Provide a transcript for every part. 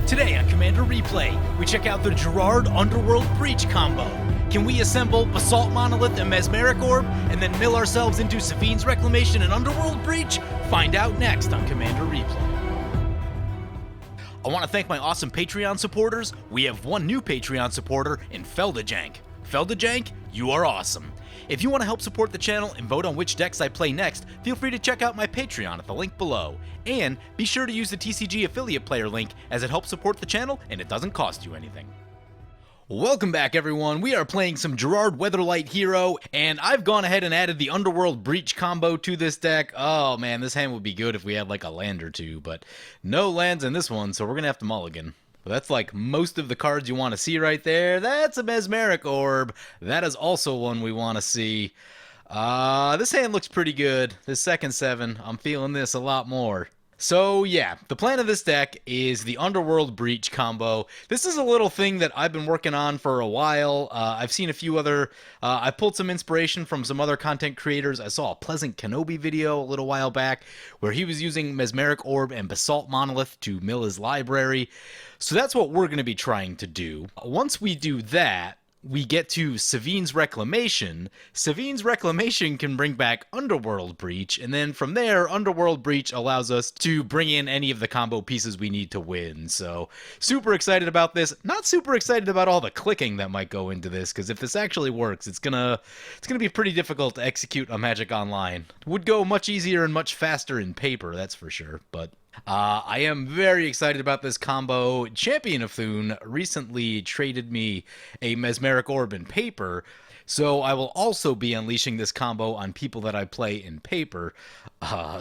Today on Commander Replay, we check out the Gerrard Underworld Breach combo. Can we assemble Basalt Monolith and Mesmeric Orb, and then mill ourselves into Savine's Reclamation and Underworld Breach? Find out next on Commander Replay. I want to thank my awesome Patreon supporters. We have one new Patreon supporter in Feldajank. Feldajank, you are awesome. If you want to help support the channel and vote on which decks I play next, feel free to check out my Patreon at the link below. And be sure to use the TCG affiliate player link, as it helps support the channel and it doesn't cost you anything. Welcome back, everyone. We are playing some Gerrard Weatherlight Hero, and I've gone ahead and added the Underworld Breach combo to this deck. Oh man, this hand would be good if we had like a land or two, but no lands in this one, so we're gonna have to mulligan. But that's like most of the cards you want to see right there. That's a Mesmeric Orb. That is also one we want to see. This hand looks pretty good. This second 7, I'm feeling this a lot more. So yeah, the plan of this deck is the Underworld Breach combo. This is a little thing that I've been working on for a while. I've seen a few other, I pulled some inspiration from some other content creators. I saw a Pleasant Kenobi video a little while back where he was using Mesmeric Orb and Basalt Monolith to mill his library. So that's what we're going to be trying to do. Once we do that, we get to Savine's Reclamation. Savine's Reclamation can bring back Underworld Breach, and then from there, Underworld Breach allows us to bring in any of the combo pieces we need to win. So, super excited about this. Not super excited about all the clicking that might go into this, because if this actually works, it's gonna be pretty difficult to execute on Magic Online. It would go much easier and much faster in paper, that's for sure, but I am very excited about this combo. Champion of Thune recently traded me a Mesmeric Orb in paper, so I will also be unleashing this combo on people that I play in paper,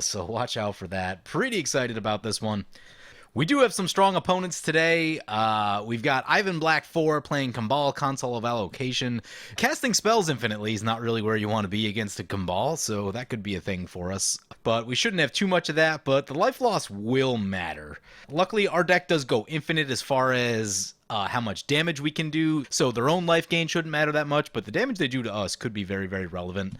so watch out for that. Pretty excited about this one. We do have some strong opponents today. We've got Ivan Black 4 playing Kambal, Console of Allocation. Casting spells infinitely is not really where you want to be against a Kambal, so that could be a thing for us. But we shouldn't have too much of that, but the life loss will matter. Luckily, our deck does go infinite as far as how much damage we can do, so their own life gain shouldn't matter that much, but the damage they do to us could be very, very relevant.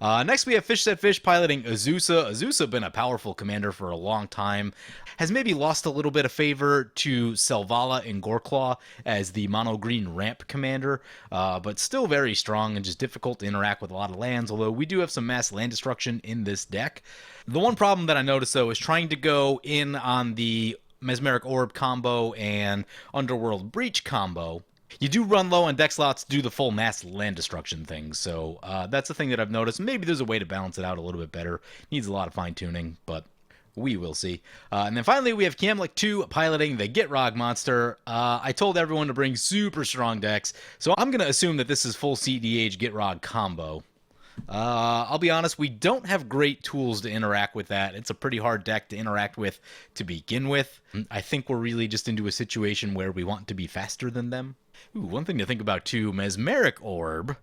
Next we have Fish Set Fish piloting Azusa. Azusa been a powerful commander for a long time. Has maybe lost a little bit of favor to Selvala and Goreclaw as the mono-green ramp commander, but still very strong and just difficult to interact with a lot of lands, although we do have some mass land destruction in this deck. The one problem that I noticed, though, is trying to go in on the Mesmeric Orb combo and Underworld Breach combo. You do run low on deck slots to do the full mass land destruction thing, so that's the thing that I've noticed. Maybe there's a way to balance it out a little bit better. Needs a lot of fine-tuning, but we will see. And then finally, we have Kamlik 2 piloting the Gitrog monster. I told everyone to bring super strong decks, so I'm going to assume that this is full CDH Gitrog combo. I'll be honest, we don't have great tools to interact with that. It's a pretty hard deck to interact with to begin with. I think we're really just into a situation where we want to be faster than them. Ooh, one thing to think about too, Mesmeric Orb.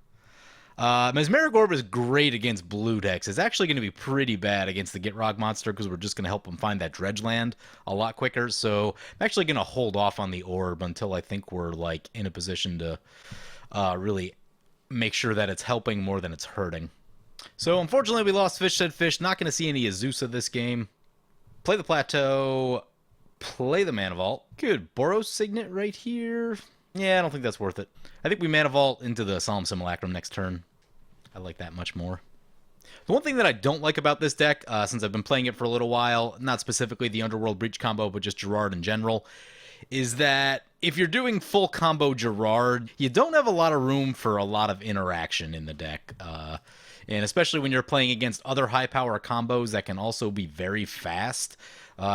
Mesmeric Orb is great against blue decks. It's actually going to be pretty bad against the Gitrog monster because we're just going to help him find that dredge land a lot quicker. So I'm actually going to hold off on the Orb until I think we're like in a position to really make sure that it's helping more than it's hurting. So unfortunately we lost Fish Said Fish. Not going to see any Azusa this game. Play the Plateau. Play the Mana Vault. Good. Boros Signet right here. Yeah, I don't think that's worth it. I think we Mana Vault into the Solemn Simulacrum next turn. I like that much more. The one thing that I don't like about this deck, since I've been playing it for a little while, not specifically the Underworld Breach combo, but just Gerrard in general, is that if you're doing full combo Gerrard, you don't have a lot of room for a lot of interaction in the deck. And especially when you're playing against other high-power combos that can also be very fast.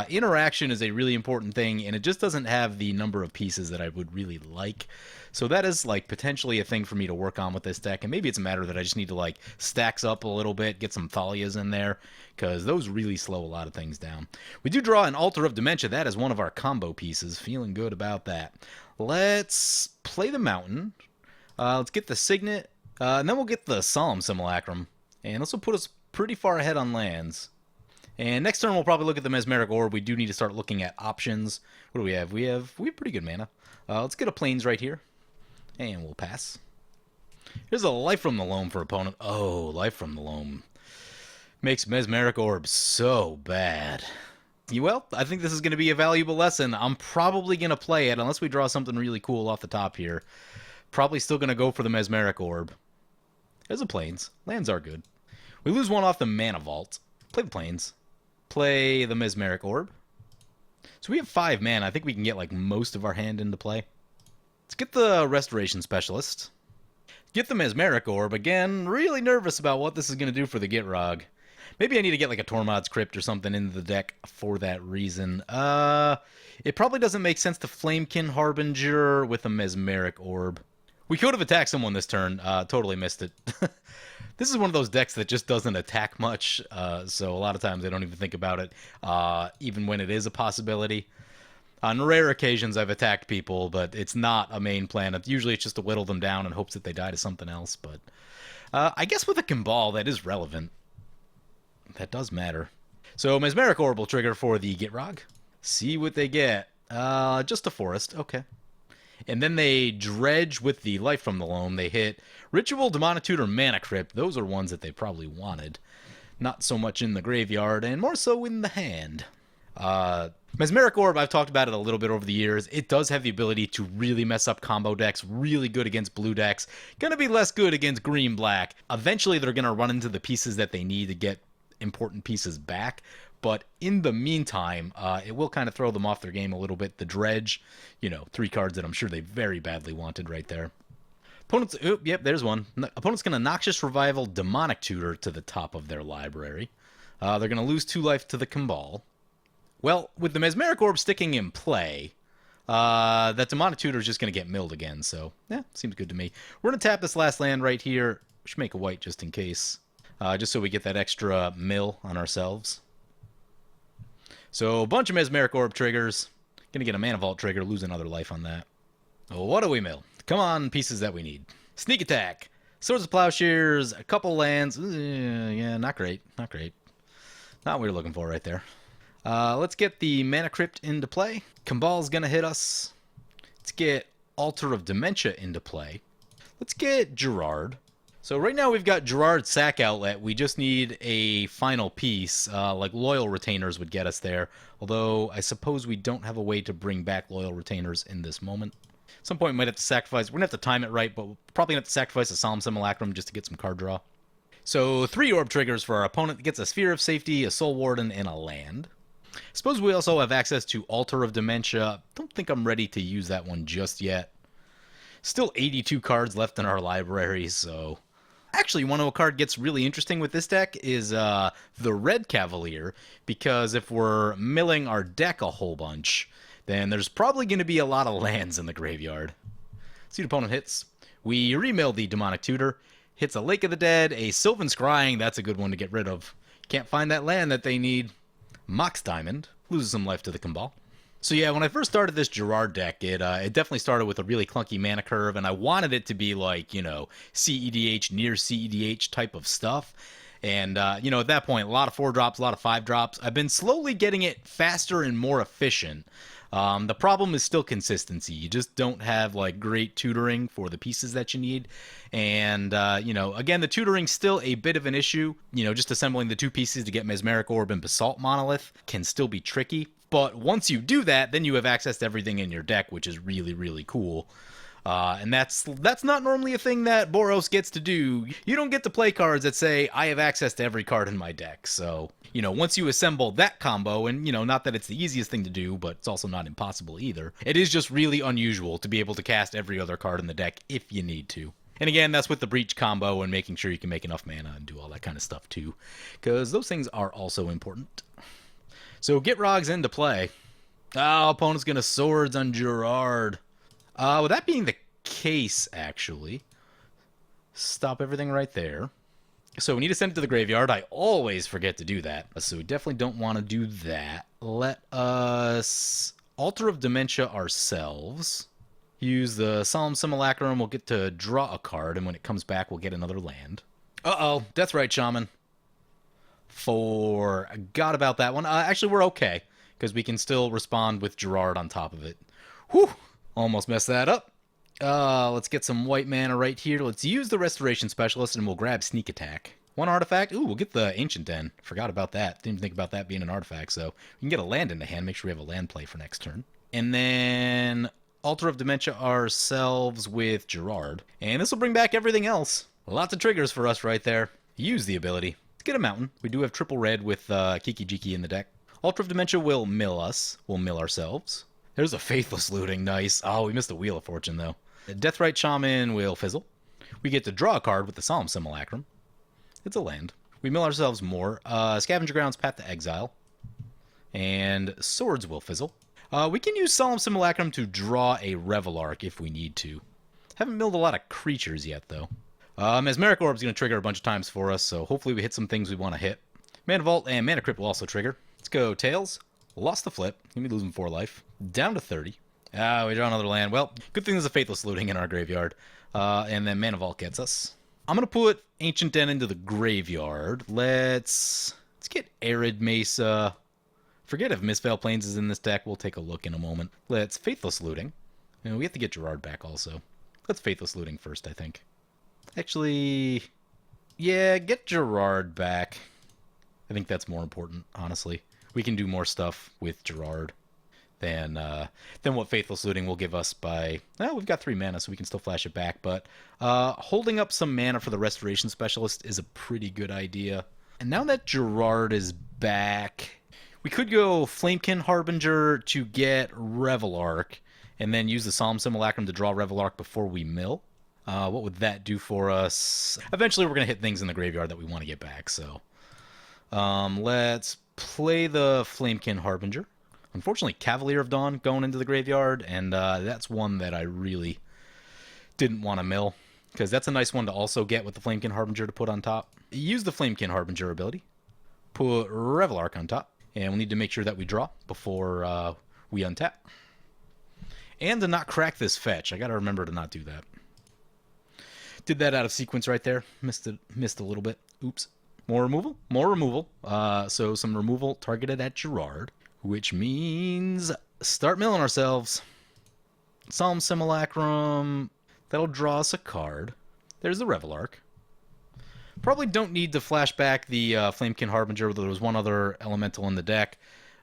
Interaction is a really important thing, and it just doesn't have the number of pieces that I would really like. So that is like potentially a thing for me to work on with this deck, and maybe it's a matter that I just need to like stacks up a little bit, get some Thalias in there, because those really slow a lot of things down. We do draw an Altar of Dementia. That is one of our combo pieces. Feeling good about that. Let's play the Mountain. Let's get the Signet, and then we'll get the Solemn Simulacrum, and this will put us pretty far ahead on lands. And next turn, we'll probably look at the Mesmeric Orb. We do need to start looking at options. What do we have? We have pretty good mana. Let's get a Plains right here, and we'll pass. Here's a Life from the Loam for opponent. Oh, Life from the Loam makes Mesmeric Orb so bad. Well, I think this is going to be a valuable lesson. I'm probably going to play it, unless we draw something really cool off the top here. Probably still going to go for the Mesmeric Orb. There's a Plains. Lands are good. We lose one off the Mana Vault. Play the Plains. Play the Mesmeric Orb. So we have 5 mana. I think we can get like most of our hand into play. Let's get the Restoration Specialist. Get the Mesmeric Orb. Again, really nervous about what this is going to do for the Gitrog. Maybe I need to get like a Tormod's Crypt or something into the deck for that reason. It probably doesn't make sense to Flamekin Harbinger with a Mesmeric Orb. We could have attacked someone this turn. Totally missed it. This is one of those decks that just doesn't attack much, so a lot of times I don't even think about it, even when it is a possibility. On rare occasions I've attacked people, but it's not a main plan. Usually it's just to whittle them down in hopes that they die to something else, but I guess with a Kambal that is relevant. That does matter. So Mesmeric Orb will trigger for the Gitrog. See what they get. Just a forest. Okay. And then they dredge with the Life from the Loam. They hit Ritual, Demonic Tutor, Mana Crypt. Those are ones that they probably wanted. Not so much in the graveyard, and more so in the hand. Mesmeric Orb, I've talked about it a little bit over the years. It does have the ability to really mess up combo decks. Really good against blue decks. Gonna be less good against green-black. Eventually, they're gonna run into the pieces that they need to get important pieces back, but in the meantime, it will kind of throw them off their game a little bit. The Dredge, 3 cards that I'm sure they very badly wanted right there. Opponents, yep, there's one. Opponent's going to Noxious Revival Demonic Tutor to the top of their library. They're going to lose 2 life to the Kambal. Well, with the Mesmeric Orb sticking in play, that Demonic Tutor is just going to get milled again, so yeah, seems good to me. We're going to tap this last land right here. We should make a white just in case. Just so we get that extra mill on ourselves. So, a bunch of Mesmeric Orb triggers. Gonna get a Mana Vault trigger, lose another life on that. Oh, what do we mill? Come on, pieces that we need. Sneak Attack. Swords of Plowshares, a couple lands. Yeah, not great. Not great. Not what we're looking for right there. Let's get the Mana Crypt into play. Kambal's gonna hit us. Let's get Altar of Dementia into play. Let's get Gerrard. So right now we've got Gerrard's Sack Outlet. We just need a final piece, like Loyal Retainers would get us there. Although I suppose we don't have a way to bring back Loyal Retainers in this moment. At some point we might have to sacrifice. We're going to have to time it right, but we're probably going to have to sacrifice a Solemn Simulacrum just to get some card draw. So 3 orb triggers for our opponent. Gets a Sphere of Safety, a Soul Warden, and a land. I suppose we also have access to Altar of Dementia. Don't think I'm ready to use that one just yet. Still 82 cards left in our library, so... Actually, one of a card gets really interesting with this deck is the Red Cavalier, because if we're milling our deck a whole bunch, then there's probably going to be a lot of lands in the graveyard. See what opponent hits. We remill the Demonic Tutor, hits a Lake of the Dead, a Sylvan Scrying, that's a good one to get rid of. Can't find that land that they need. Mox Diamond, loses some life to the Kambal. So yeah, when I first started this Gerrard deck, it definitely started with a really clunky mana curve, and I wanted it to be like, CEDH, near CEDH type of stuff. And, at that point, a lot of 4-drops, a lot of 5-drops. I've been slowly getting it faster and more efficient. The problem is still consistency. You just don't have, great tutoring for the pieces that you need. And, again, the tutoring's still a bit of an issue. Just assembling the 2 pieces to get Mesmeric Orb and Basalt Monolith can still be tricky. But once you do that, then you have access to everything in your deck, which is really, really cool. And that's not normally a thing that Boros gets to do. You don't get to play cards that say, I have access to every card in my deck. So, once you assemble that combo, and, not that it's the easiest thing to do, but it's also not impossible either. It is just really unusual to be able to cast every other card in the deck if you need to. And again, that's with the Breach combo and making sure you can make enough mana and do all that kind of stuff too. Because those things are also important. So Gitrog's into play. Opponent's going to Swords on Gerrard. With that being the case, actually, stop everything right there. So we need to send it to the graveyard. I always forget to do that. So we definitely don't want to do that. Let us Altar of Dementia ourselves. Use the Solemn Simulacrum. We'll get to draw a card, and when it comes back, we'll get another land. Uh-oh. Deathrite Shaman. Forgot about that one. Actually, we're okay, because we can still respond with Gerrard on top of it. Whew! Almost messed that up. Let's get some white mana right here. Let's use the Restoration Specialist, and we'll grab Sneak Attack. One artifact. Ooh, we'll get the Ancient Den. Forgot about that. Didn't even think about that being an artifact. So we can get a land into hand. Make sure we have a land play for next turn. And then Altar of Dementia ourselves with Gerrard. And this will bring back everything else. Lots of triggers for us right there. Use the ability. Let's get a mountain. We do have triple red with Kiki Jiki in the deck. Altar of Dementia will mill us. We'll mill ourselves. There's a Faithless Looting. Nice. Oh, we missed the Wheel of Fortune, though. Deathrite Shaman will fizzle. We get to draw a card with the Solemn Simulacrum. It's a land. We mill ourselves more. Scavenger Grounds, Path to Exile. And Swords will fizzle. We can use Solemn Simulacrum to draw a Revelark if we need to. Haven't milled a lot of creatures yet, though. Mesmeric Orb's going to trigger a bunch of times for us, so hopefully we hit some things we want to hit. Mana Vault and Mana Crypt will also trigger. Let's go Tails. Lost the flip. Gonna be losing 4 life. Down to 30. We draw another land. Well, good thing there's a Faithless Looting in our graveyard. And then Mana Vault gets us. I'm going to put Ancient Den into the graveyard. Let's get Arid Mesa. Forget if Mistveil Plains is in this deck. We'll take a look in a moment. Let's Faithless Looting. And we have to get Gerrard back also. Let's Faithless Looting first, I think. Actually, yeah, get Gerrard back. I think that's more important, honestly. We can do more stuff with Gerrard than what Faithless Looting will give us by... Well, we've got 3 mana, so we can still flash it back. But holding up some mana for the Restoration Specialist is a pretty good idea. And now that Gerrard is back, we could go Flamekin Harbinger to get Revelark, and then use the Solemn Simulacrum to draw Revelark before we mill. What would that do for us? Eventually, we're going to hit things in the graveyard that we want to get back, so... let's play the Flamekin Harbinger. Unfortunately, Cavalier of Dawn going into the graveyard, and that's one that I really didn't want to mill, because that's a nice one to also get with the Flamekin Harbinger to put on top. Use the Flamekin Harbinger ability. Put Revelark on top, and we'll need to make sure that we draw before we untap. And to not crack this fetch. I gotta remember to not do that. Did that out of sequence right there. Missed a little bit. Oops. More removal? More removal. So some removal targeted at Gerrard, which means start milling ourselves. Solemn Simulacrum. That'll draw us a card. There's the Revelark. Probably don't need to flash back the Flamekin Harbinger. There was one other elemental in the deck.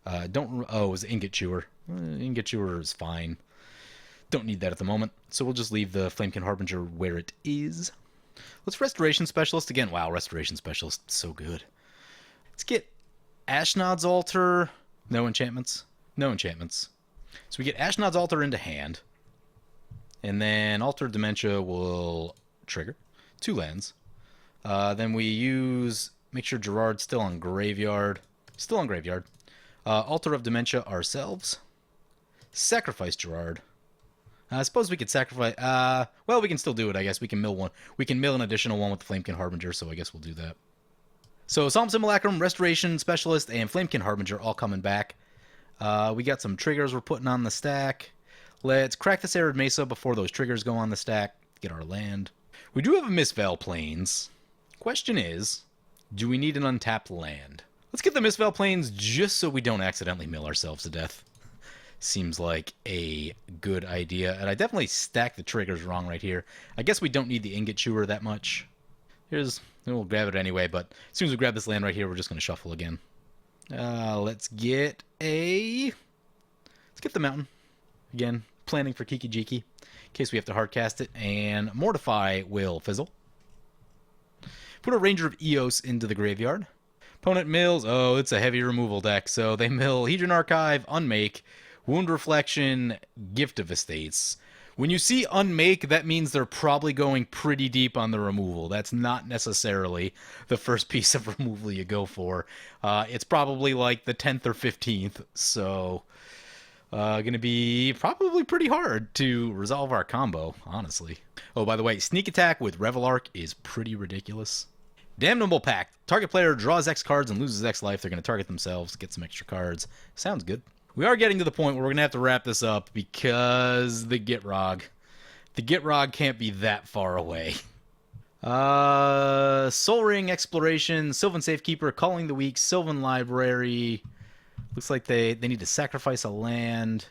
Oh, it was Ingot Chewer. Ingot Chewer is fine. Don't need that at the moment. So we'll just leave the Flamekin Harbinger where it is. Let's Restoration Specialist again. Wow, Restoration Specialist, so good. Let's get Ashnod's Altar. No enchantments. No enchantments. So we get Ashnod's Altar into hand. And then Altar of Dementia will trigger. 2 lands. Then we use... Make sure Gerrard's still on graveyard. Still on graveyard. Altar of Dementia ourselves. Sacrifice Gerrard. I suppose we could sacrifice... well, we can still do it, I guess. We can mill one. We can mill an additional one with the Flamekin Harbinger, so I guess we'll do that. So, Solemn Simulacrum, Restoration Specialist, and Flamekin Harbinger all coming back. We got some triggers we're putting on the stack. Let's crack this Arid Mesa before those triggers go on the stack. Get our land. We do have a Mistveil Plains. Question is, do we need an untapped land? Let's get the Mistveil Plains just so we don't accidentally mill ourselves to death. Seems like a good idea. And I definitely stacked the triggers wrong right here. I guess we don't need the Ingot Chewer that much. We'll grab it anyway, but as soon as we grab this land right here, we're just going to shuffle again. Let's get the mountain. Again, planning for Kiki Jiki, in case we have to hardcast it. And Mortify will fizzle. Put a Ranger of Eos into the graveyard. Opponent mills. Oh, it's a heavy removal deck. So they mill Hedron Archive, Unmake, Wound Reflection, Gift of Estates. When you see Unmake, that means they're probably going pretty deep on the removal. That's not necessarily the first piece of removal you go for. It's probably like the 10th or 15th. So, going to be probably pretty hard to resolve our combo, honestly. Oh, by the way, Sneak Attack with Revelark is pretty ridiculous. Damnable Pact. Target player draws X cards and loses X life. They're going to target themselves, get some extra cards. Sounds good. We are getting to the point where we're going to have to wrap this up because the Gitrog. The Gitrog can't be that far away. Soul Ring, Exploration, Sylvan Safekeeper, Calling the Weak, Sylvan Library. Looks like they need to sacrifice a land.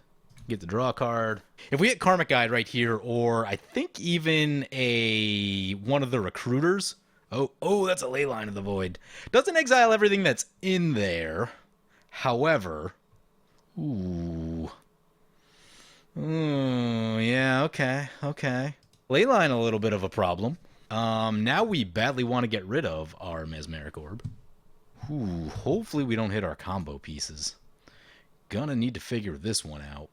Get the draw card. If we hit Karmic Guide right here, or I think even one of the recruiters, Oh, that's a Ley Line of the Void. Doesn't exile everything that's in there. However, ooh, yeah, okay. Ley Line a little bit of a problem. Now we badly want to get rid of our Mesmeric Orb. Ooh, hopefully we don't hit our combo pieces. Gonna need to figure this one out.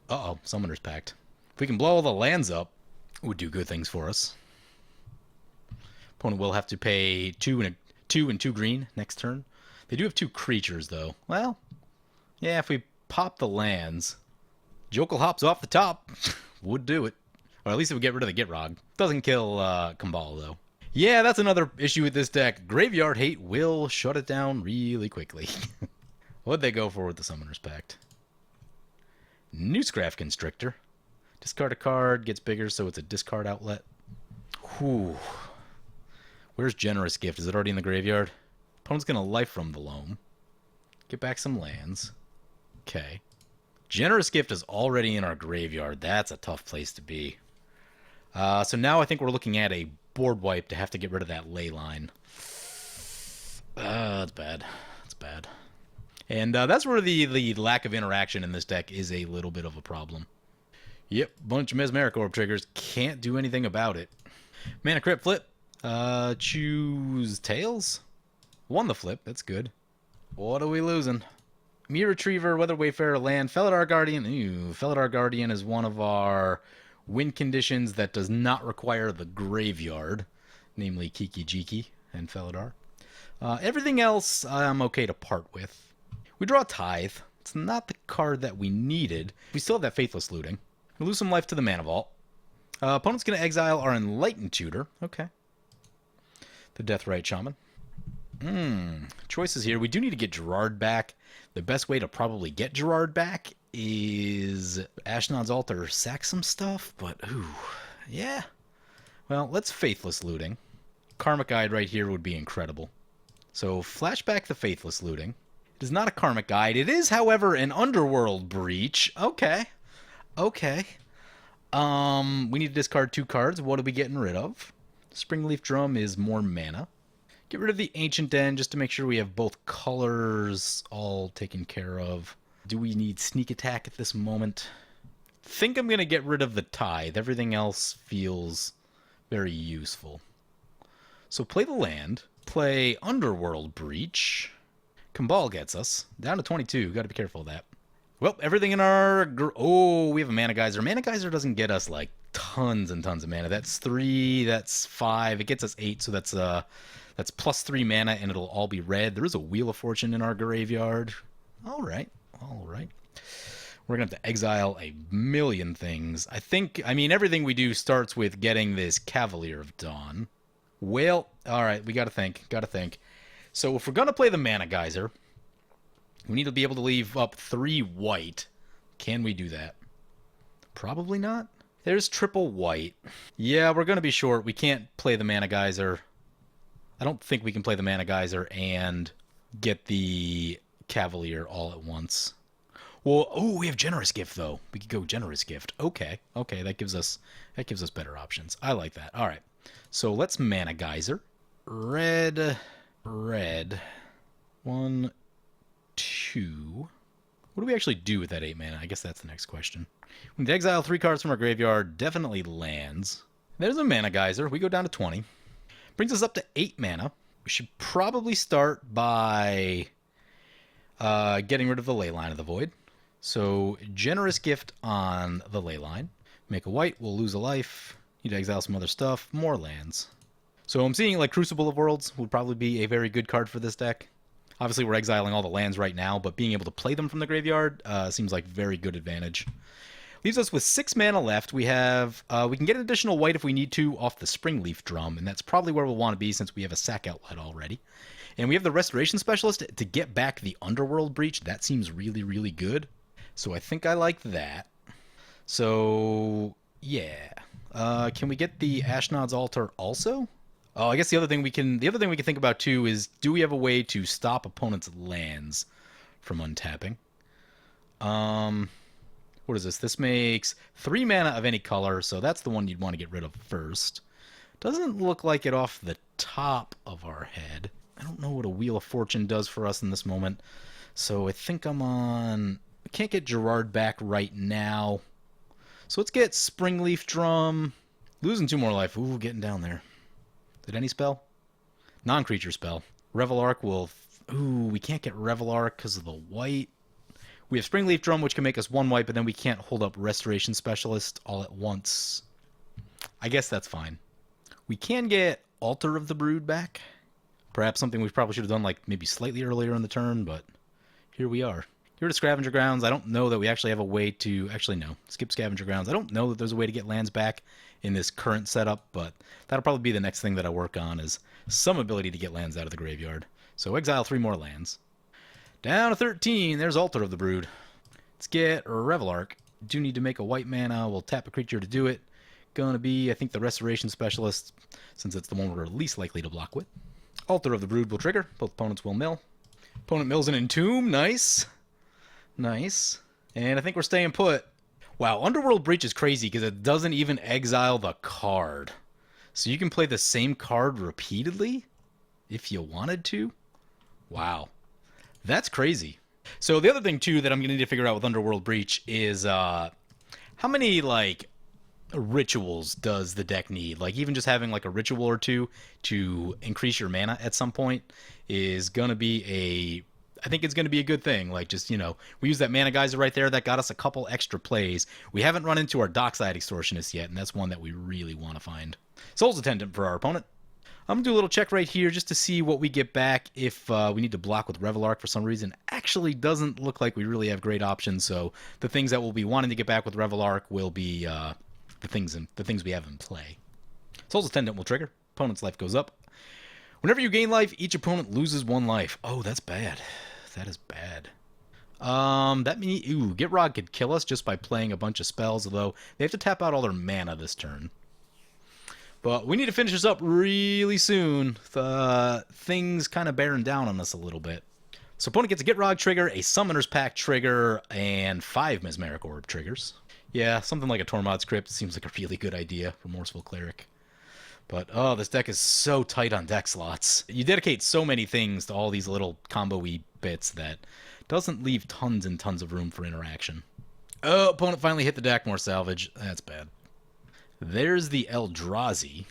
Uh-oh, Summoner's Pact. If we can blow all the lands up, it would do good things for us. Opponent will have to pay 2 and 2 green next turn. They do have 2 creatures, though. Well, yeah, if we pop the lands, Jokal hops off the top. Would do it. Or at least it would get rid of the Gitrog. Doesn't kill Kambal, though. Yeah, that's another issue with this deck. Graveyard Hate will shut it down really quickly. What'd they go for with the Summoner's Pact? Newscraft Constrictor. Discard a card, gets bigger, so it's a discard outlet. Whew. Where's Generous Gift? Is it already in the graveyard? Opponent's going to life from the loam. Get back some lands. Okay. Generous Gift is already in our graveyard. That's a tough place to be. So now I think we're looking at a board wipe to have to get rid of that Ley Line. That's bad. That's bad. And that's where the lack of interaction in this deck is a little bit of a problem. Yep, bunch of Mesmeric Orb triggers. Can't do anything about it. Mana Crypt flip. Choose Tails. Won the flip. That's good. What are we losing? Mere Retriever, Weather Wayfarer, Land, Felidar Guardian. Ooh, Felidar Guardian is one of our win conditions that does not require the graveyard, namely Kiki Jiki and Felidar. Everything else I'm okay to part with. We draw Tithe. It's not the card that we needed. We still have that Faithless Looting. We lose some life to the Mana Vault. Opponent's going to exile our Enlightened Tutor. Okay. The Deathrite Shaman. Choices here. We do need to get Gerrard back. The best way to probably get Gerrard back is Ashnod's Altar, sack some stuff, but ooh, yeah. Well, let's Faithless Looting. Karmic Guide right here would be incredible. So flashback the Faithless Looting. It is not a Karmic Guide. It is, however, an Underworld Breach. Okay. Okay. We need to discard 2 cards. What are we getting rid of? Springleaf Drum is more mana. Get rid of the Ancient Den just to make sure we have both colors all taken care of. Do we need Sneak Attack at this moment? Think I'm going to get rid of the Tithe. Everything else feels very useful. So play the land. Play Underworld Breach. Kambal gets us. Down to 22. Got to be careful of that. Well, everything in our... Oh, we have a Mana Geyser. Mana Geyser doesn't get us, like, tons and tons of mana. That's 3, that's 5. It gets us 8, so that's plus 3 mana, and it'll all be red. There is a Wheel of Fortune in our graveyard. All right. We're going to have to exile a million things. I mean, everything we do starts with getting this Cavalier of Dawn. Well, all right, we got to think. So if we're going to play the Mana Geyser, we need to be able to leave up 3 white. Can we do that? Probably not. There's triple white. Yeah, we're going to be short. We can't play the Mana Geyser. I don't think we can play the Mana Geyser and get the Cavalier all at once. Well, oh, we have Generous Gift, though. We could go Generous Gift. Okay, that gives us better options. I like that. All right, so let's Mana Geyser. Red. 1, 2. What do we actually do with that 8 mana? I guess that's the next question. We need to exile 3 cards from our graveyard. Definitely lands. There's a Mana Geyser. We go down to 20. Brings us up to 8 mana. We should probably start by getting rid of the Ley Line of the Void. So, Generous Gift on the Ley Line. Make a white, we'll lose a life. Need to exile some other stuff. More lands. So I'm seeing like Crucible of Worlds would probably be a very good card for this deck. Obviously, we're exiling all the lands right now, but being able to play them from the graveyard seems like very good advantage. Leaves us with 6 mana left. We have we can get an additional white if we need to off the Springleaf Drum, and that's probably where we'll want to be since we have a sack outlet already. And we have the Restoration Specialist to get back the Underworld Breach. That seems really, really good. So I think I like that. So yeah, can we get the Ashnod's Altar also? Oh, I guess the other thing we can think about too is, do we have a way to stop opponents' lands from untapping? What is this? This makes 3 mana of any color, so that's the one you'd want to get rid of first. Doesn't look like it off the top of our head. I don't know what a Wheel of Fortune does for us in this moment. So I think I'm on... I can't get Gerrard back right now. So let's get Springleaf Drum. Losing 2 more life. Ooh, getting down there. Did any spell? Non-creature spell. Revel Arc will... Ooh, we can't get Revel Arc because of the white. We have Springleaf Drum, which can make us 1 white, but then we can't hold up Restoration Specialist all at once. I guess that's fine. We can get Altar of the Brood back. Perhaps something we probably should have done like maybe slightly earlier in the turn, but here we are. Here to Scavenger Grounds. I don't know that we actually have a way to... Actually, no. Skip Scavenger Grounds. I don't know that there's a way to get lands back in this current setup, but that'll probably be the next thing that I work on is some ability to get lands out of the graveyard. So exile 3 more lands. Down to 13. There's Altar of the Brood. Let's get Revel Arc. Do need to make a white mana. We'll tap a creature to do it. Gonna be, I think, the Restoration Specialist, since it's the one we're least likely to block with. Altar of the Brood will trigger. Both opponents will mill. Opponent mills an Entomb. Nice. Nice. And I think we're staying put. Wow, Underworld Breach is crazy because it doesn't even exile the card. So you can play the same card repeatedly if you wanted to. Wow. That's crazy. So the other thing, too, that I'm going to need to figure out with Underworld Breach is how many, like, rituals does the deck need? Like, even just having, like, a ritual or 2 to increase your mana at some point is going to be I think it's going to be a good thing. Like, just, you know, we use that Mana Geyser right there. That got us a couple extra plays. We haven't run into our Dockside Extortionist yet, and that's one that we really want to find. Soul's Attendant for our opponent. I'm going to do a little check right here just to see what we get back if we need to block with Revel Arc for some reason. Actually doesn't look like we really have great options, so the things that we'll be wanting to get back with Revel Arc will be the things we have in play. Soul's Attendant will trigger. Opponent's life goes up. Whenever you gain life, each opponent loses 1 life. Oh, that's bad. That is bad. That means... Ooh, Gitrog could kill us just by playing a bunch of spells, although they have to tap out all their mana this turn. But we need to finish this up really soon. Things kind of bearing down on us a little bit. So opponent gets a Gitrog trigger, a Summoner's Pact trigger, and 5 Mesmeric Orb triggers. Yeah, something like a Tormod's Crypt seems like a really good idea. Remorseful Cleric. But, oh, this deck is so tight on deck slots. You dedicate so many things to all these little combo-y bits that doesn't leave tons and tons of room for interaction. Oh, opponent finally hit the Dakmor Salvage. That's bad. There's the Eldrazi.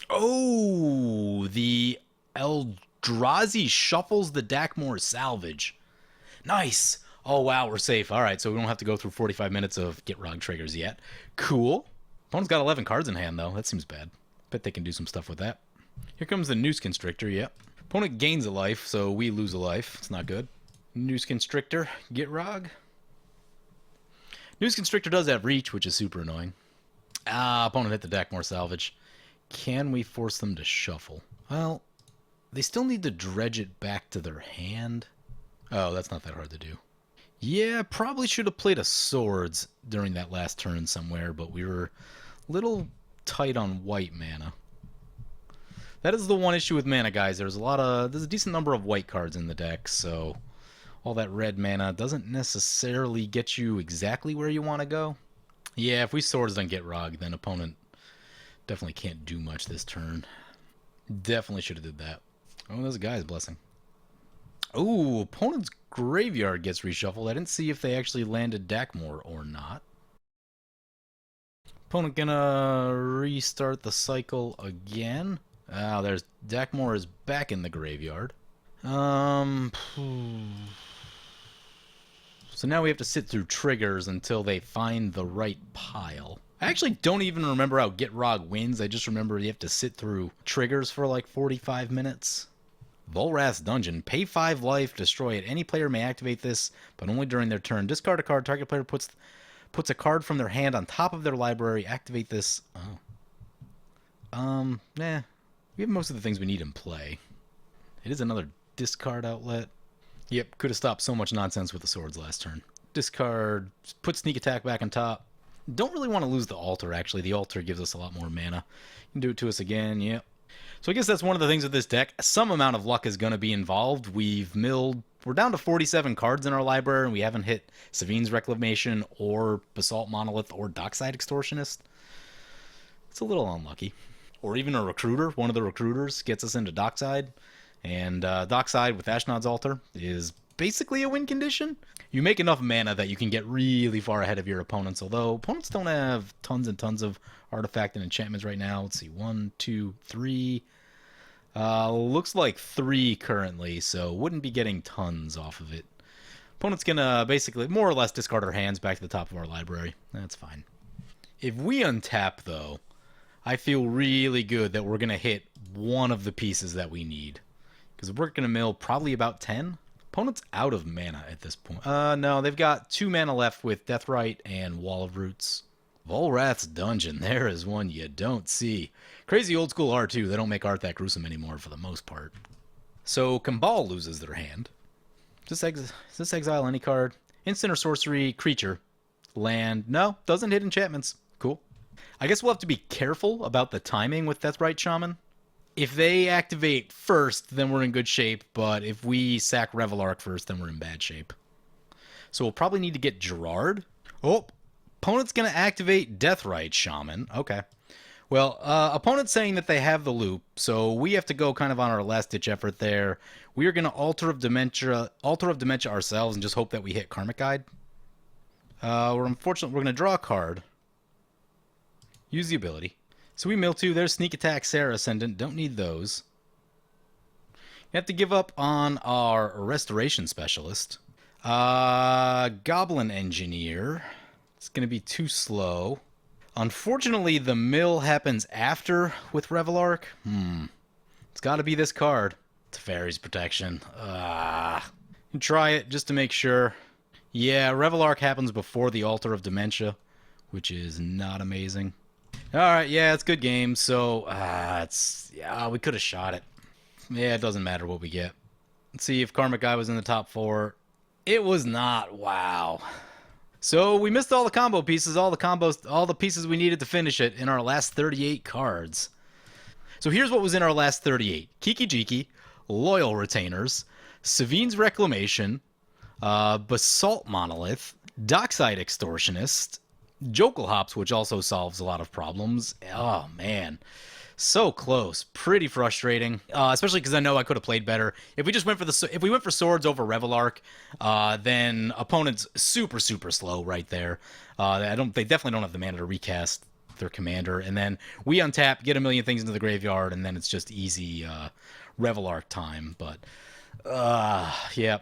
Oh, the Eldrazi shuffles the Dakmor Salvage. Nice. Oh, wow, we're safe. All right, so we don't have to go through 45 minutes of Gitrog triggers yet. Cool. Opponent's got 11 cards in hand, though. That seems bad. Bet they can do some stuff with that. Here comes the Noose Constrictor, yep. Opponent gains a life, so we lose a life. It's not good. Noose Constrictor, Gitrog. Noose Constrictor does have reach, which is super annoying. Ah, opponent hit the Dakmor Salvage. Can we force them to shuffle? Well, they still need to dredge it back to their hand. Oh, that's not that hard to do. Yeah, probably should have played a Swords during that last turn somewhere, but we were a little tight on white mana. That is the one issue with mana, guys. There's a decent number of white cards in the deck, so all that red mana doesn't necessarily get you exactly where you want to go. Yeah, if we Swords on Gitrog, then opponent definitely can't do much this turn. Definitely should have did that. Oh, there's a Guy's Blessing. Oh, opponent's graveyard gets reshuffled. I didn't see if they actually landed Dakmor or not. Opponent gonna restart the cycle again. Ah, there's Dakmor is back in the graveyard. So now we have to sit through triggers until they find the right pile. I actually don't even remember how Gitrog wins. I just remember you have to sit through triggers for like 45 minutes. Volrath's Dungeon. Pay 5 life, destroy it. Any player may activate this, but only during their turn. Discard a card. Target player puts a card from their hand on top of their library. Activate this. Oh. Nah. We have most of the things we need in play. It is another discard outlet. Yep, could have stopped so much nonsense with the Swords last turn. Discard, put Sneak Attack back on top. Don't really want to lose the Altar, actually. The Altar gives us a lot more mana. You can do it to us again, yep. So I guess that's one of the things with this deck. Some amount of luck is going to be involved. We're down to 47 cards in our library, and we haven't hit Savine's Reclamation or Basalt Monolith or Dockside Extortionist. It's a little unlucky. or even a recruiter. One of the recruiters gets us into Dockside, and Dockside with Ashnod's Altar is basically a win condition. You make enough mana that you can get really far ahead of your opponents, although opponents don't have tons and tons of artifact and enchantments right now. Let's see, 1, 2, 3. Looks like 3 currently, so wouldn't be getting tons off of it. Opponent's gonna basically more or less discard our hands back to the top of our library. That's fine. If we untap, though, I feel really good that we're gonna hit one of the pieces that we need. Because we're gonna mill probably about 10. Opponent's out of mana at this point. No, they've got 2 mana left with Deathrite and Wall of Roots. Volrath's Dungeon, there is one you don't see. Crazy old school art, too. They don't make art that gruesome anymore for the most part. So, Kambal loses their hand. Does this exile any card? Instant or sorcery, creature. Land. No, doesn't hit enchantments. Cool. I guess we'll have to be careful about the timing with Deathrite Shaman. If they activate first, then we're in good shape, but if we sack Revelark first, then we're in bad shape. So we'll probably need to get Gerrard. Oh, opponent's going to activate Deathrite Shaman. Okay. Well, opponent's saying that they have the loop, so we have to go kind of on our last-ditch effort there. We are going to Altar of Dementia ourselves and just hope that we hit Karmic Guide. We're going to draw a card. Use the ability. So we mill 2. There's Sneak Attack, Sarah Ascendant. Don't need those. You have to give up on our Restoration Specialist. Goblin Engineer. It's going to be too slow. Unfortunately, the mill happens after with Revelark. It's got to be this card. Teferi's Protection. Try it just to make sure. Yeah, Revelark happens before the Altar of Dementia, which is not amazing. Alright, yeah, it's a good game, so we could have shot it. Yeah, it doesn't matter what we get. Let's see if Karmic Guy was in the top 4. It was not. Wow. So we missed all the combo pieces, all the pieces we needed to finish it in our last 38 cards. So here's what was in our last 38. Kiki Jiki, Loyal Retainers, Savine's Reclamation, Basalt Monolith, Dockside Extortionist, Jokel Hops, which also solves a lot of problems. Oh, man. So close. Pretty frustrating. Especially because I know I could have played better. If we went for swords over Revelark, then opponent's super slow right there. They definitely don't have the mana to recast their commander. And then we untap, get a million things into the graveyard, and then it's just easy Revelark time. But yeah.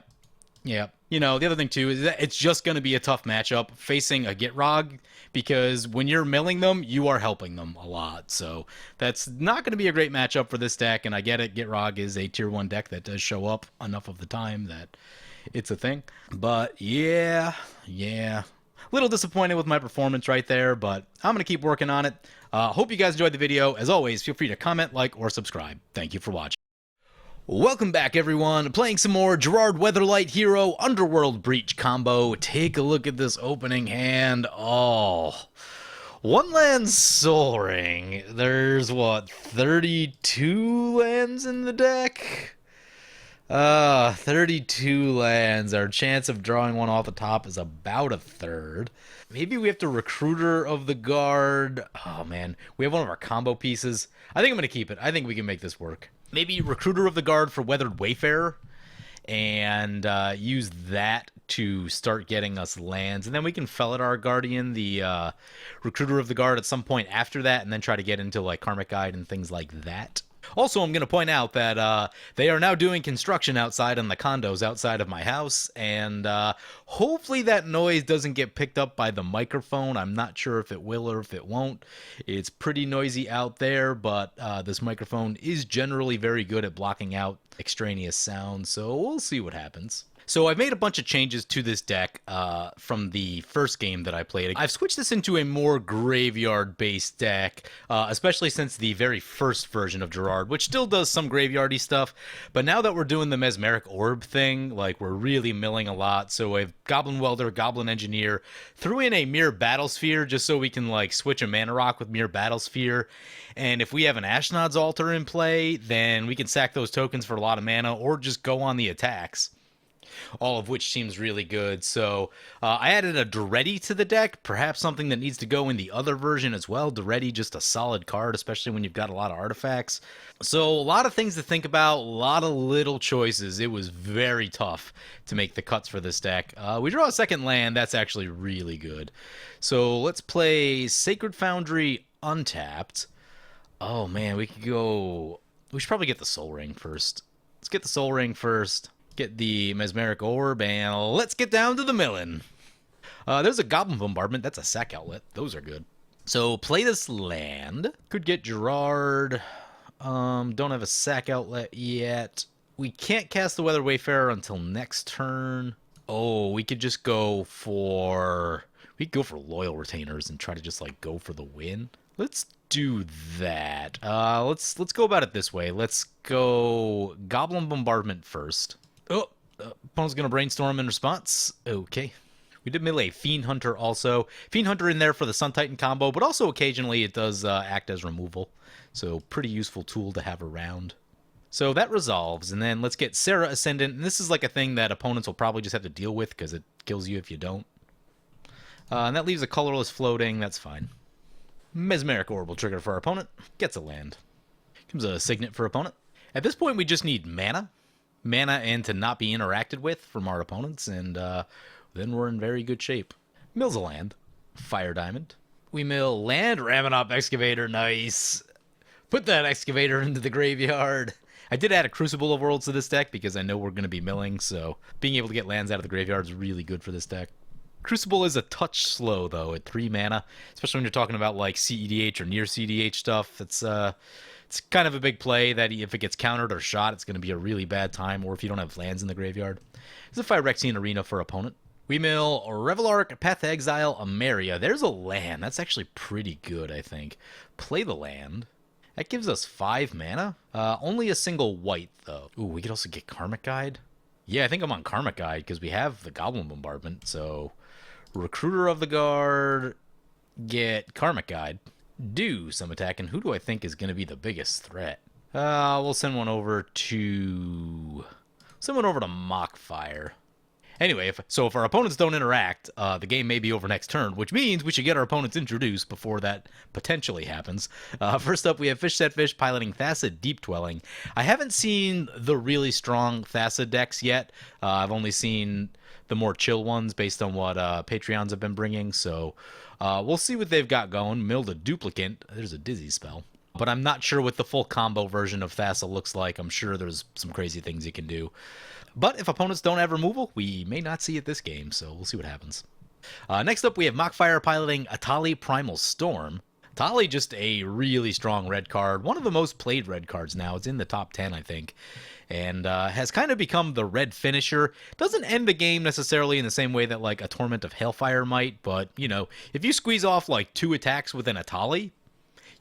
You know, the other thing, too, is that it's just going to be a tough matchup facing a Gitrog, because when you're milling them, you are helping them a lot. So that's not going to be a great matchup for this deck, and I get it. Gitrog is a Tier 1 deck that does show up enough of the time that it's a thing. But, yeah. Little disappointed with my performance right there, but I'm going to keep working on it. Hope you guys enjoyed the video. As always, feel free to comment, like, or subscribe. Thank you for watching. Welcome back, everyone. Playing some more Gerrard Weatherlight Hero Underworld Breach combo. Take a look at this opening hand. Oh, one land Soul Ring. There's, what, 32 lands in the deck? 32 lands. Our chance of drawing one off the top is about a third. Maybe we have to Recruiter of the Guard. Oh, man. We have one of our combo pieces. I think I'm going to keep it. I think we can make this work. Maybe Recruiter of the Guard for Weathered Wayfarer, and use that to start getting us lands. And then we can Felidar Guardian, the Recruiter of the Guard, at some point after that, and then try to get into like Karmic Guide and things like that. Also, I'm going to point out that they are now doing construction outside on the condos outside of my house, and hopefully that noise doesn't get picked up by the microphone. I'm not sure if it will or if it won't. It's pretty noisy out there, but this microphone is generally very good at blocking out extraneous sounds, so we'll see what happens. So I've made a bunch of changes to this deck from the first game that I played. I've switched this into a more graveyard-based deck, especially since the very first version of Gerrard, which still does some graveyardy stuff. But now that we're doing the Mesmeric Orb thing, like we're really milling a lot. So I've Goblin Welder, Goblin Engineer, threw in a Mere Battlesphere just so we can like switch a Mana Rock with Mere Battlesphere. And if we have an Ashnod's Altar in play, then we can sack those tokens for a lot of mana or just go on the attacks. all of which seems really good. So I added a Duretti to the deck, perhaps something that needs to go in the other version as well. Duretti, just a solid card, especially when you've got a lot of artifacts. So a lot of things to think about, a lot of little choices. It was very tough to make the cuts for this deck. We draw a second land. That's actually really good. So let's play Sacred Foundry untapped. Oh man, we could go... We should probably get the Soul Ring first. Let's get the Soul Ring first. Get the Mesmeric Orb, and let's get down to the milling. There's a Goblin Bombardment. That's a sack outlet. Those are good. So play this land. Could get Gerrard. Don't have a sack outlet yet. We can't cast the Weather Wayfarer until next turn. Oh, we could just go for... We could go for Loyal Retainers and try to just, like, go for the win. Let's do that. Let's go about it this way. Let's go Goblin Bombardment first. Oh, opponent's going to Brainstorm in response. Okay. We did melee Fiend Hunter also. Fiend Hunter in there for the Sun Titan combo, but also occasionally it does act as removal. So pretty useful tool to have around. So that resolves, and then let's get Serra Ascendant. And this is like a thing that opponents will probably just have to deal with because it kills you if you don't. And that leaves a colorless floating. That's fine. Mesmeric Orb will trigger for our opponent. Gets a land. Comes a Signet for opponent. At this point, we just need mana. Mana and to not be interacted with from our opponents, and then we're in very good shape. Mills a land. Fire Diamond. We mill land. Ravenop Excavator. Nice. Put that Excavator into the graveyard. I did add a Crucible of Worlds to this deck because I know we're going to be milling, so being able to get lands out of the graveyard is really good for this deck. Crucible is a touch slow, though, at 3 mana, especially when you're talking about, like, CEDH or near CEDH stuff. It's kind of a big play that if it gets countered or shot, it's going to be a really bad time, or if you don't have lands in the graveyard. There's a Phyrexian Arena for opponent. We mill Revelark, Path to Exile, Ameria. There's a land. That's actually pretty good, I think. Play the land. That gives us 5 mana. Only a single white, though. Ooh, we could also get Karmic Guide. Yeah, I think I'm on Karmic Guide, because we have the Goblin Bombardment, so... Recruiter of the Guard, get Karmic Guide, do some attack, and who do I think is going to be the biggest threat? We'll send one over to Mockfire. Anyway, if our opponents don't interact, the game may be over next turn, which means we should get our opponents introduced before that potentially happens. First up, we have Fish Set Fish piloting Thassa Deep Dwelling. I haven't seen the really strong Thassa decks yet. I've only seen the more chill ones based on what Patreons have been bringing, so we'll see what they've got going. Milled a Duplicant. There's a Dizzy spell. But I'm not sure what the full combo version of Thassa looks like. I'm sure there's some crazy things you can do. But if opponents don't have removal, we may not see it this game, so we'll see what happens. Next up, we have Mockfire piloting Etali Primal Storm. Etali, just a really strong red card. One of the most played red cards now. It's in the top 10, I think. And has kind of become the red finisher. Doesn't end the game necessarily in the same way that, like, a Torment of Hailfire might. But, you know, if you squeeze off, like, 2 attacks with an Etali,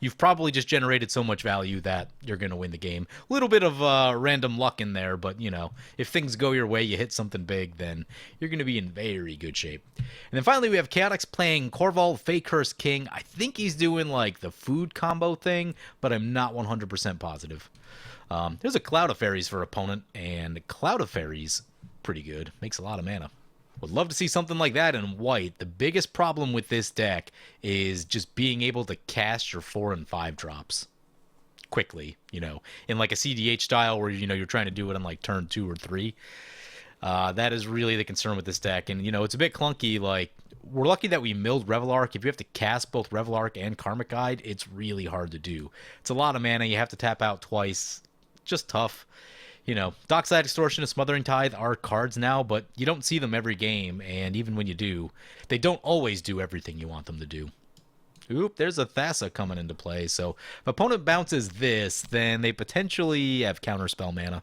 you've probably just generated so much value that you're going to win the game. A little bit of random luck in there, but, you know, if things go your way, you hit something big, then you're going to be in very good shape. And then finally, we have Chaotix playing Korvold, Fey Curse King. I think he's doing, like, the food combo thing, but I'm not 100% positive. There's a Cloud of Fairies for opponent, and Cloud of Fairies, pretty good. Makes a lot of mana. Would love to see something like that in white. The biggest problem with this deck is just being able to cast your 4 and 5 drops quickly, you know, in like a CDH style where, you know, you're trying to do it on like turn 2 or 3. That is really the concern with this deck. And, you know, it's a bit clunky. Like, we're lucky that we milled Revelark. If you have to cast both Revelark and Karmic Guide, it's really hard to do. It's a lot of mana. You have to tap out twice. Just tough. You know, Dockside Extortion and Smothering Tithe are cards now, but you don't see them every game, and even when you do, they don't always do everything you want them to do. Oop, there's a Thassa coming into play, so if opponent bounces this, then they potentially have counterspell mana,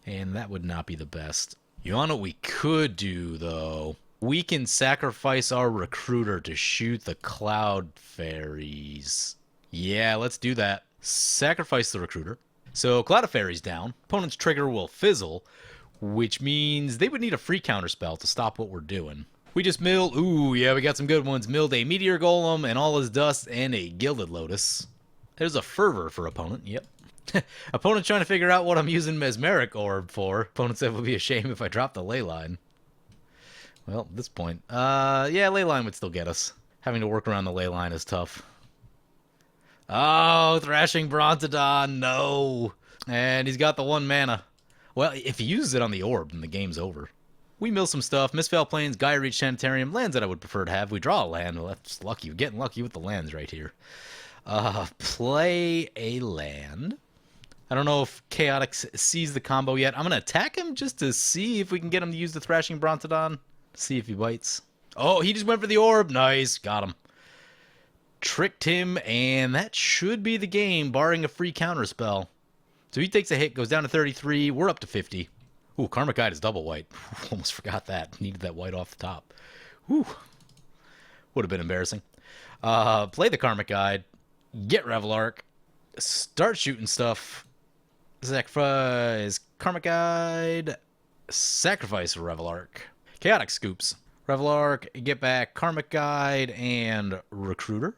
and that would not be the best. You know what we could do, though? We can sacrifice our Recruiter to shoot the Cloud Fairies. Yeah, let's do that. Sacrifice the Recruiter. So, Cloud of Fairies down. Opponent's trigger will fizzle, which means they would need a free counterspell to stop what we're doing. We just milled... Ooh, yeah, we got some good ones. Milled a Meteor Golem and all his dust and a Gilded Lotus. There's a Fervor for opponent, yep. Opponent trying to figure out what I'm using Mesmeric Orb for. Opponent said it would be a shame if I dropped the ley line. Well, at this point, yeah, ley line would still get us. Having to work around the ley line is tough. Oh, Thrashing Brontodon, no. And he's got the 1 mana. Well, if he uses it on the orb, then the game's over. We mill some stuff. Mistfell Plains, Gaia Reach Sanitarium, lands that I would prefer to have. We draw a land. Well, that's lucky. We're getting lucky with the lands right here. Play a land. I don't know if Chaotic sees the combo yet. I'm going to attack him just to see if we can get him to use the Thrashing Brontodon. See if he bites. Oh, he just went for the orb. Nice. Got him. Tricked him, and that should be the game, barring a free counterspell. So he takes a hit, goes down to 33. We're up to 50. Ooh, Karmic Guide is double white. Almost forgot that. Needed that white off the top. Whew. Would have been embarrassing. Play the Karmic Guide. Get Revelark. Start shooting stuff. Sacrifice Karmic Guide. Sacrifice Revelark. Chaotic Scoops. Revelark, get back Karmic Guide and Recruiter.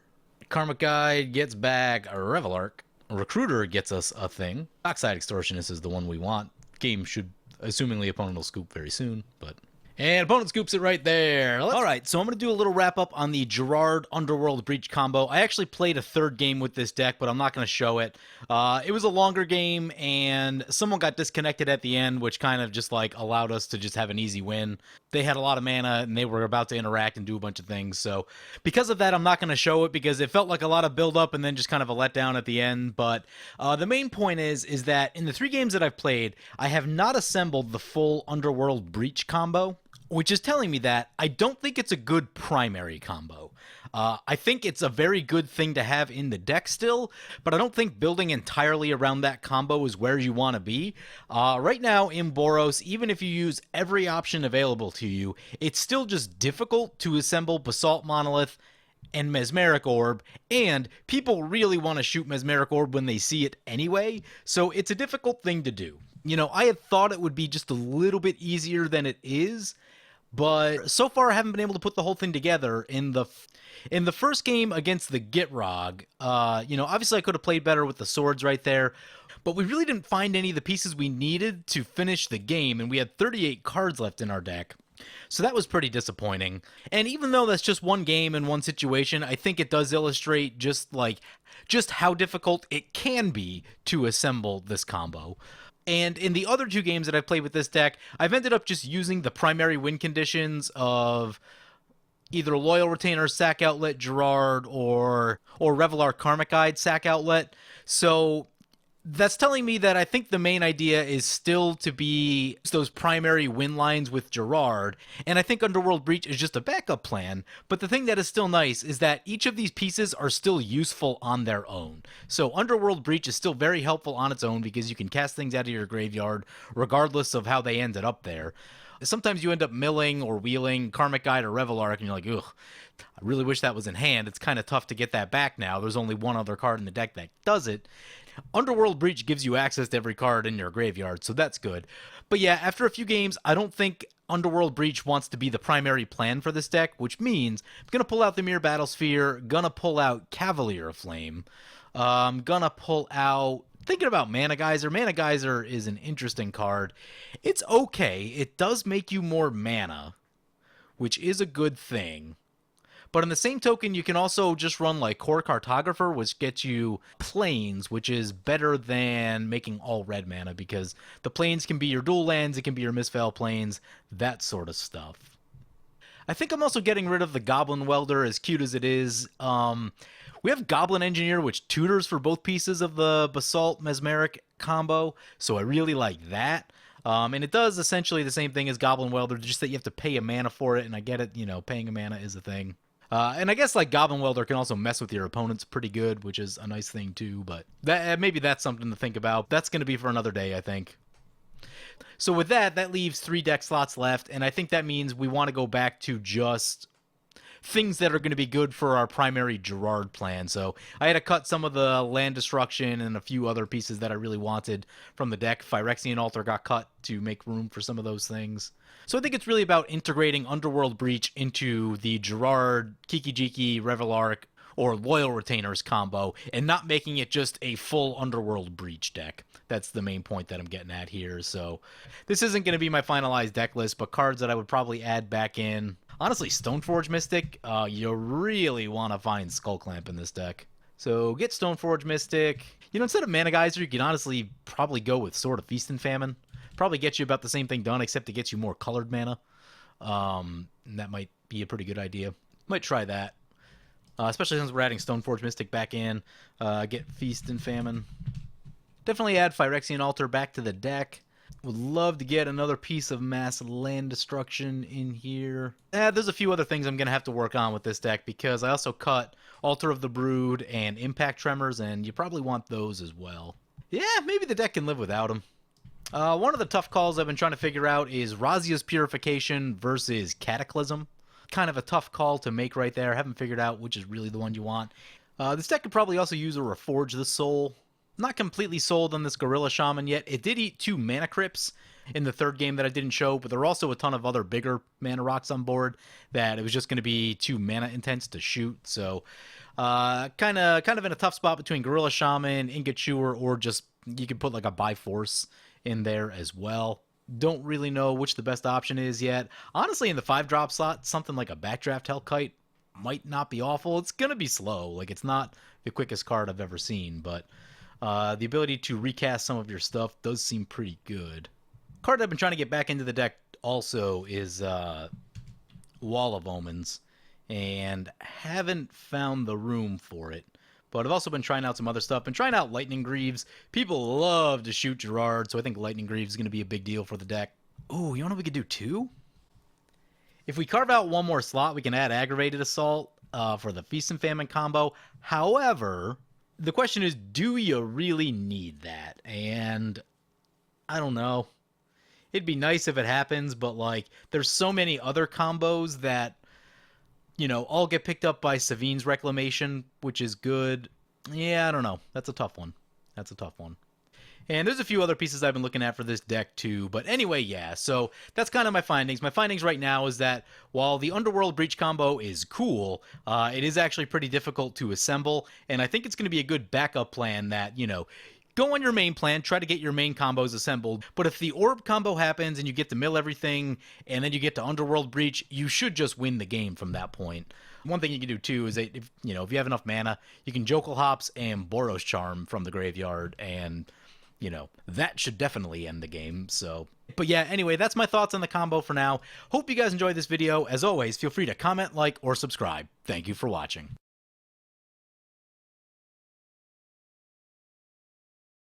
Karmic Guide gets back Revelark. Recruiter gets us a thing. Oxide Extortionist is the one we want. Game should, assumingly opponent will scoop very soon, but... And opponent scoops it right there. Alright, so I'm going to do a little wrap-up on the Gerrard Underworld Breach combo. I actually played a 3rd game with this deck, but I'm not going to show it. It was a longer game, and someone got disconnected at the end, which kind of just like allowed us to just have an easy win. They had a lot of mana, and they were about to interact and do a bunch of things, so because of that, I'm not going to show it, because it felt like a lot of build-up and then just kind of a letdown at the end, but the main point is that in the 3 games that I've played, I have not assembled the full Underworld Breach combo, which is telling me that I don't think it's a good primary combo. I think it's a very good thing to have in the deck still, but I don't think building entirely around that combo is where you want to be. Right now in Boros, even if you use every option available to you, it's still just difficult to assemble Basalt Monolith and Mesmeric Orb, and people really want to shoot Mesmeric Orb when they see it anyway, so it's a difficult thing to do. You know, I had thought it would be just a little bit easier than it is, but so far I haven't been able to put the whole thing together. In the first game against the Gitrog, you know, obviously I could have played better with the swords right there, but we really didn't find any of the pieces we needed to finish the game, and we had 38 cards left in our deck. So that was pretty disappointing. And even though that's just one game and one situation, I think it does illustrate just how difficult it can be to assemble this combo. And in the other 2 games that I've played with this deck, I've ended up just using the primary win conditions of either Loyal Retainer, Sack Outlet, Gerrard, or Revelark Karmic Guide, Sack Outlet. So that's telling me that I think the main idea is still to be those primary win lines with Gerrard, and I think Underworld Breach is just a backup plan, but the thing that is still nice is that each of these pieces are still useful on their own. So Underworld Breach is still very helpful on its own because you can cast things out of your graveyard regardless of how they ended up there. Sometimes you end up milling or wheeling Karmic Guide or Revelark, and you're like, ugh, I really wish that was in hand. It's kind of tough to get that back now. There's only one other card in the deck that does it. Underworld Breach gives you access to every card in your graveyard, so that's good. But yeah, after a few games, I don't think Underworld Breach wants to be the primary plan for this deck, which means I'm going to pull out the Mirror Battlesphere, going to pull out Cavalier of Flame, going to pull out... Thinking about Mana Geyser. Mana Geyser is an interesting card. It's okay. It does make you more mana, which is a good thing. But in the same token, you can also just run like Core Cartographer, which gets you Plains, which is better than making all red mana, because the Plains can be your dual lands, it can be your Mistfell Plains, that sort of stuff. I think I'm also getting rid of the Goblin Welder, as cute as it is. We have Goblin Engineer, which tutors for both pieces of the Basalt Mesmeric combo, so I really like that. And it does essentially the same thing as Goblin Welder, just that you have to pay a mana for it, and I get it, you know, paying a mana is a thing. And I guess like Goblin Welder can also mess with your opponents pretty good, which is a nice thing too, but maybe that's something to think about. That's going to be for another day, I think. So with that, that leaves 3 deck slots left, and I think that means we want to go back to just things that are going to be good for our primary Gerrard plan. So I had to cut some of the land destruction and a few other pieces that I really wanted from the deck. Phyrexian Altar got cut to make room for some of those things. So I think it's really about integrating Underworld Breach into the Gerrard, Kiki-Jiki, Revelark, or Loyal Retainers combo, and not making it just a full Underworld Breach deck. That's the main point that I'm getting at here. So this isn't going to be my finalized deck list, but cards that I would probably add back in. Honestly, Stoneforge Mystic, you really want to find Skullclamp in this deck. So get Stoneforge Mystic. You know, instead of Mana Geyser, you can honestly probably go with Sword of Feast and Famine. Probably get you about the same thing done, except it gets you more colored mana. And that might be a pretty good idea. Might try that. Especially since we're adding Stoneforge Mystic back in. Get Feast and Famine. Definitely add Phyrexian Altar back to the deck. Would love to get another piece of mass land destruction in here. There's a few other things I'm going to have to work on with this deck, because I also cut Altar of the Brood and Impact Tremors, and you probably want those as well. Yeah, maybe the deck can live without them. One of the tough calls I've been trying to figure out is Razia's Purification versus Cataclysm. Kind of a tough call to make right there. I haven't figured out which is really the one you want. This deck could probably also use a Reforge the Soul. Not completely sold on this Gorilla Shaman yet. It did eat 2 mana crypts in the third game that I didn't show, but there are also a ton of other bigger mana rocks on board that it was just going to be 2 mana intense to shoot. So kind of in a tough spot between Gorilla Shaman, Ingot Chewer, or just you could put like a Biforce in there as well. Don't really know which the best option is yet. Honestly, in the 5-drop slot, something like a Backdraft Hellkite might not be awful. It's going to be slow. Like, it's not the quickest card I've ever seen, but the ability to recast some of your stuff does seem pretty good. Card I've been trying to get back into the deck also is Wall of Omens, and haven't found the room for it. But I've also been trying out some other stuff. Been trying out Lightning Greaves. People love to shoot Gerrard, so I think Lightning Greaves is going to be a big deal for the deck. Ooh, you know what we could do too? If we carve out one more slot, we can add Aggravated Assault for the Feast and Famine combo. However, the question is, do you really need that? And I don't know. It'd be nice if it happens, but like, there's so many other combos that, you know, all get picked up by Sevinne's Reclamation, which is good. Yeah, I don't know. That's a tough one. That's a tough one. And there's a few other pieces I've been looking at for this deck too. But anyway, yeah, so that's kind of my findings. My findings right now is that while the Underworld Breach combo is cool, it is actually pretty difficult to assemble. And I think it's going to be a good backup plan that, you know, go on your main plan, try to get your main combos assembled, but if the Orb combo happens and you get to mill everything, and then you get to Underworld Breach, you should just win the game from that point. One thing you can do too is that if you have enough mana, you can Jokel Hops and Boros Charm from the graveyard, and you know, that should definitely end the game. So, but yeah, anyway, that's my thoughts on the combo for now. Hope you guys enjoyed this video. As always, feel free to comment, like, or subscribe. Thank you for watching.